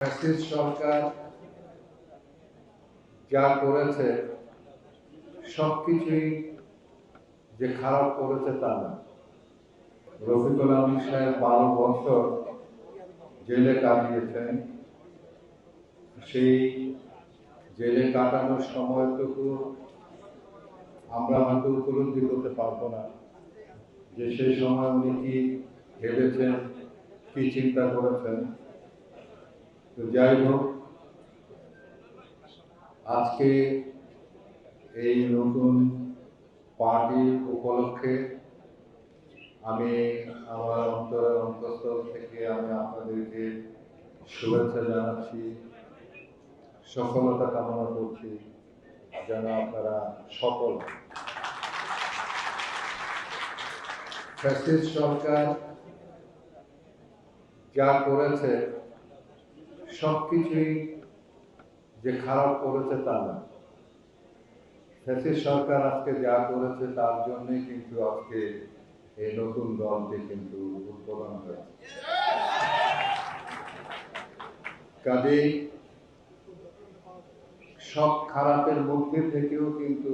Fascist সরকার যা করেছে সবকিছুই যে খারাপ করেছে তা না। রফিকুল আমিন সাহেব 12 বছর জেলে কাটিয়েছেন। সেই জেলে কাটানোর সময়টুকু আমরা হয়তো উপলব্ধি করতে পারবো না যে সেই সময় উনি কি ভেবেছেন, কি চিন্তা করেছেন। তো যাই হোক, আজকে এই নতুন পার্টি উপলক্ষে আমি আমার অন্তরের অন্তঃস্থল থেকে আমি আপনাদেরকে শুভেচ্ছা জানাচ্ছি, সফলতা কামনা করছি যেন আপনারা সফল। ফ্যাসিস্ট সরকার যা করেছে সবকিছুই যে খারাপ করেছে তা না। ফ্যাসিস্ট সরকার আজকে যা করেছে তার জন্যই কিন্তু আজকে এই নতুন দলটি কিন্তু উদ্বোধন হয়েছে। কাজেই সব খারাপের মধ্যে থেকেও কিন্তু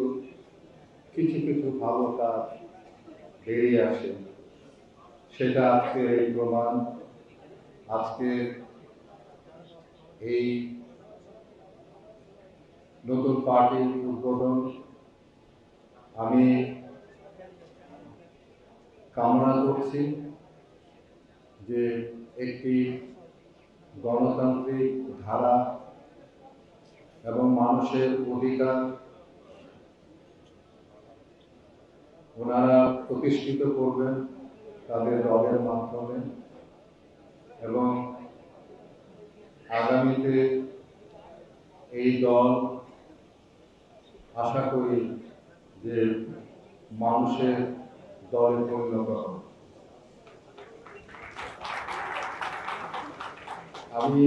কিছু কিছু ভালো কাজ বেরিয়ে আসে, সেটা আজকে এই প্রমাণ। আজকে এই নতুন পার্টির উদ্বোধন আমি কামনা করছি যে একটি গণতান্ত্রিক ধারা এবং মানুষের অধিকার ওনারা প্রতিষ্ঠিত করবেন তাদের দলের মাধ্যমে, এবং আগামীতে এই দল আশা করি যে মানুষের দলে পরিণত হবে। আমি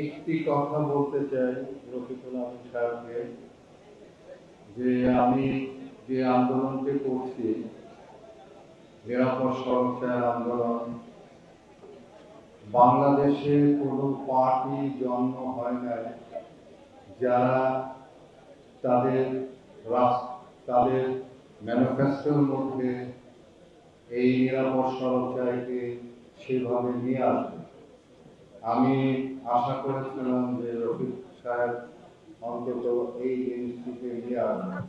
একটি কথা বলতে চাই রফিকুল আমিন সাহেবকে, যে আমি যে আন্দোলনটি করছি, নিরাপদ সড়ক আন্দোলন, বাংলাদেশে কোনো পার্টি জন্ম হয় নাই যারা তাদের ম্যানিফেস্টোর মধ্যে এই নিরাপদ সড়ককে সেভাবে নিয়ে আসবে। আমি আশা করেছিলাম যে রফিক সাহেব অন্তত এই জিনিসটিকে নিয়ে আসবেন,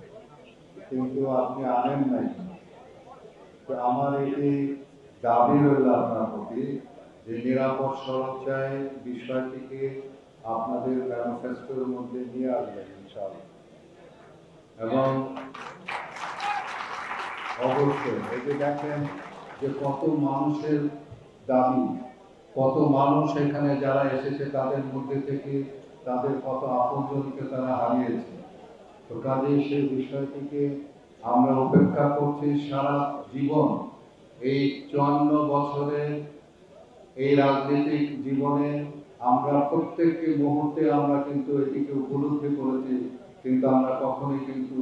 কিন্তু আপনি আনেন নাই। তো আমার এটি দাবি রইল আপনার প্রতি যে নিরাপদ সড়ক বিষয়টিকে আপনাদের ম্যানিফেস্টোর মধ্যে নিয়ে আসবেন ইনশাআল্লাহ। এবং অবশ্যই এই যে দেখেন যে কত মানুষের দাবি, কত মানুষ এখানে যারা এসেছে তাদের মধ্যে থেকে তাদের কত আপনজনকে তারা হারিয়েছে। তো কাজেই সেই বিষয়টিকে আমরা উপেক্ষা করছি সারা জীবন। এই 54 বছরের এই রাজনৈতিক জীবনে আমরা প্রত্যেকটি মুহূর্তে আমরা কিন্তু এটিকে উপলব্ধি করেছি, কিন্তু আমরা কখনোই কিন্তু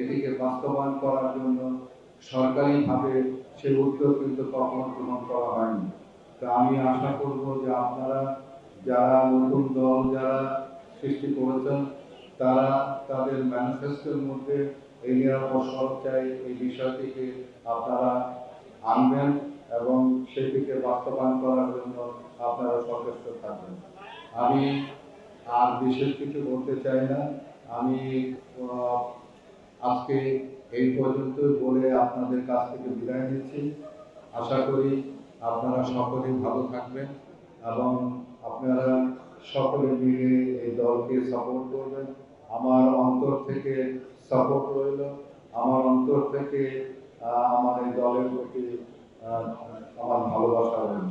এটিকে বাস্তবায়ন করার জন্য সরকারিভাবে সেই উদ্যোগ কিন্তু কখনো গ্রহণ করা হয়নি। তা আমি আশা করব যে আপনারা যারা নতুন দল যারা সৃষ্টি করেছেন তারা তাদের ম্যানিফেস্টোর মধ্যে এই নিরাপদ সড়ক এই বিষয়টিকে আপনারা আনবেন এবং সেটিকে বাস্তবায়ন করার জন্য আপনারা সচেষ্ট থাকবেন। আমি আর বিশেষ কিছু বলতে চাই না। আমি আজকে এই পর্যন্ত বলে আপনাদের কাছ থেকে বিদায় নিচ্ছি। আশা করি আপনারা সকলেই ভালো থাকবেন এবং আপনারা সকলে মিলে এই দলকে সাপোর্ট করবেন। আমার অন্তর থেকে সাপোর্ট রইল, আমার অন্তর থেকে আমার এই দলের প্রতি আমার ভালোবাসা রইল।